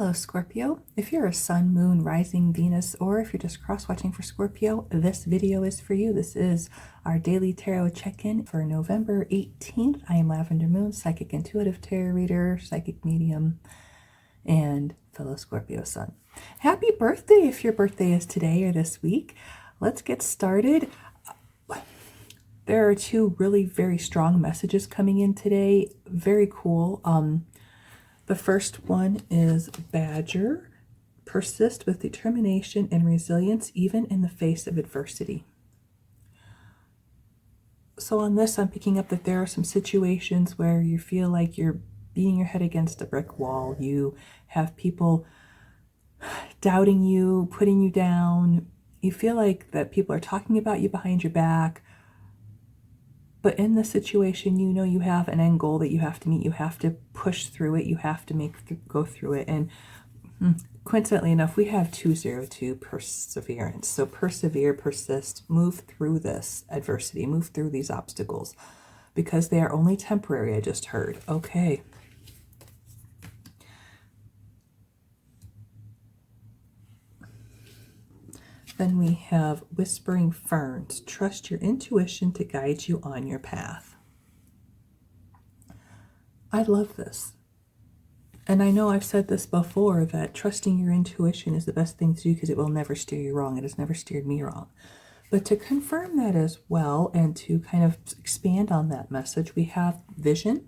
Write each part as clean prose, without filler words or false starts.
Hello, Scorpio. If you're a Sun, Moon, Rising, Venus, or if you're just cross-watching for Scorpio, this video is for you. This is our daily tarot check-in for November 18th. I am Lavender Moon, psychic intuitive tarot reader, psychic medium, and fellow Scorpio Sun. Happy birthday if your birthday is today or this week. Let's get started. There are two really very strong messages coming in today. Very cool. The first one is Badger. Persist with determination and resilience even in the face of adversity. So on this, I'm picking up that there are some situations where you feel like you're beating your head against a brick wall. You have people doubting you, putting you down. You feel like that people are talking about you behind your back. But in this situation, you know you have an end goal that you have to meet. You have to push through it. You have to go through it. And coincidentally enough, we have 202 perseverance. So persevere, persist, move through this adversity, move through these obstacles because they are only temporary, I just heard. Okay. Then we have Whispering Ferns. Trust your intuition to guide you on your path. I love this. And I know I've said this before, that trusting your intuition is the best thing to do because it will never steer you wrong. It has never steered me wrong. But to confirm that as well and to kind of expand on that message, we have Vision.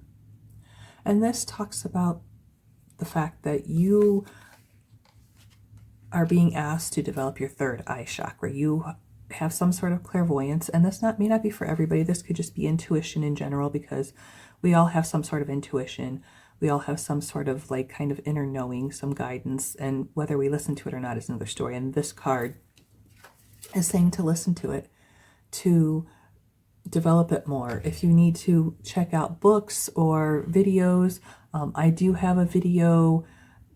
And this talks about the fact that you are being asked to develop your third eye chakra. You have some sort of clairvoyance, and this may not be for everybody. This could just be intuition in general, because we all have some sort of intuition. We all have some sort of like kind of inner knowing, some guidance, and whether we listen to it or not is another story. And this card is saying to listen to it, to develop it more. If you need to check out books or videos, I do have a video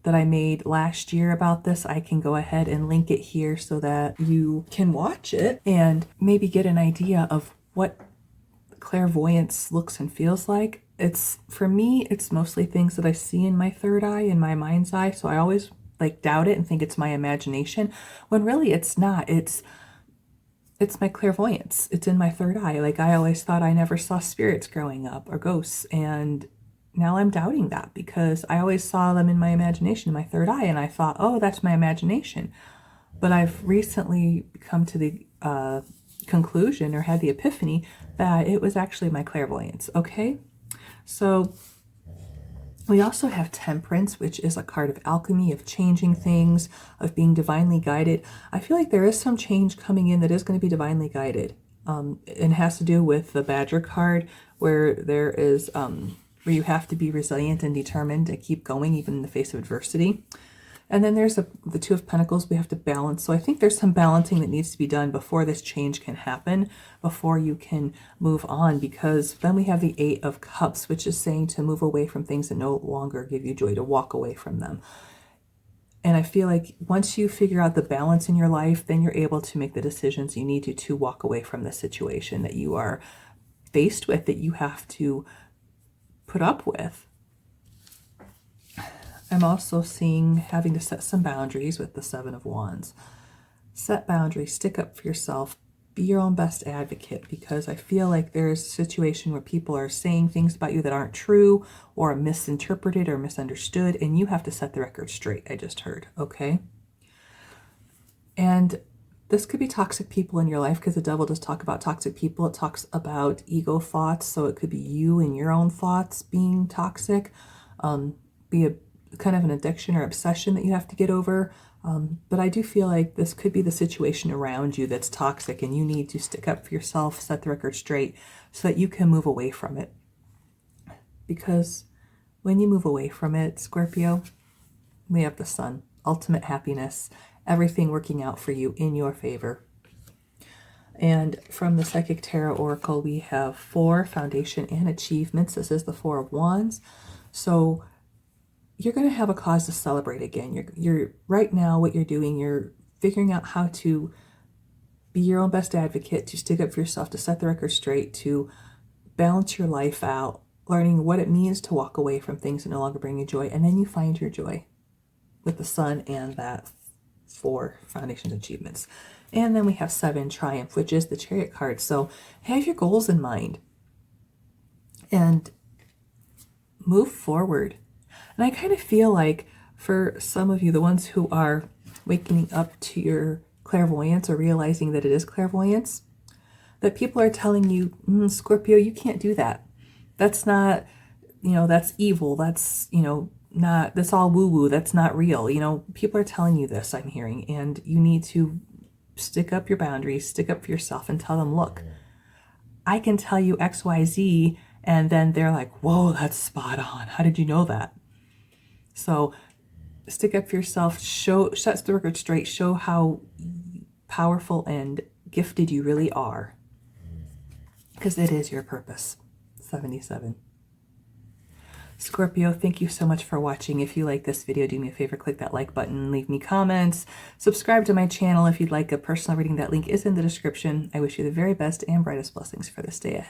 that I made last year about this. I can go ahead and link it here so that you can watch it and maybe get an idea of what clairvoyance looks and feels like. For me, it's mostly things that I see in my third eye, in my mind's eye. So I always like doubt it and think it's my imagination, when really it's not. It's my clairvoyance. It's in my third eye. Like I always thought I never saw spirits growing up or ghosts, and now I'm doubting that because I always saw them in my imagination, in my third eye, and I thought, oh, that's my imagination. But I've recently come to the conclusion, or had the epiphany, that it was actually my clairvoyance. Okay, so we also have Temperance, which is a card of alchemy, of changing things, of being divinely guided. I feel like there is some change coming in that is going to be divinely guided. It has to do with the Badger card, where there is where you have to be resilient and determined to keep going even in the face of adversity. And then there's the Two of Pentacles. We have to balance. So I think there's some balancing that needs to be done before this change can happen, before you can move on, because then we have the Eight of Cups, which is saying to move away from things that no longer give you joy, to walk away from them. And I feel like once you figure out the balance in your life, then you're able to make the decisions you need to walk away from the situation that you are faced with, that you have to put up with. I'm also seeing having to set some boundaries with the Seven of Wands. Set boundaries, stick up for yourself, be your own best advocate, because I feel like there's a situation where people are saying things about you that aren't true or misinterpreted or misunderstood, and you have to set the record straight, I just heard, okay? And this could be toxic people in your life, because the devil does talk about toxic people. It talks about ego thoughts, so it could be you and your own thoughts being toxic, be a kind of an addiction or obsession that you have to get over. But I do feel like this could be the situation around you that's toxic, and you need to stick up for yourself, set the record straight, so that you can move away from it. Because when you move away from it, Scorpio, we have the Sun, ultimate happiness, everything working out for you in your favor. And from the Psychic Tarot Oracle, we have 4, Foundation and Achievements. This is the Four of Wands. So you're going to have a cause to celebrate again. You're right now, what you're doing, you're figuring out how to be your own best advocate, to stick up for yourself, to set the record straight, to balance your life out, learning what it means to walk away from things that no longer bring you joy, and then you find your joy. with the sun and that 4 foundations achievements. And then we have 7 triumph, which is the chariot card. So have your goals in mind and move forward. And I kind of feel like for some of you, the ones who are waking up to your clairvoyance or realizing that it is clairvoyance, that people are telling you, Scorpio, you can't do that. That's not, that's evil. That's, not, that's all woo-woo. That's not real. People are telling you this, I'm hearing, and you need to stick up your boundaries, stick up for yourself and tell them, look, I can tell you X, Y, Z. And then they're like, whoa, that's spot on. How did you know that? So stick up for yourself, set the record straight, show how powerful and gifted you really are. Because it is your purpose. 77. Scorpio, thank you so much for watching. If you like this video, do me a favor, click that like button, leave me comments, subscribe to my channel if you'd like a personal reading. That link is in the description. I wish you the very best and brightest blessings for this day ahead.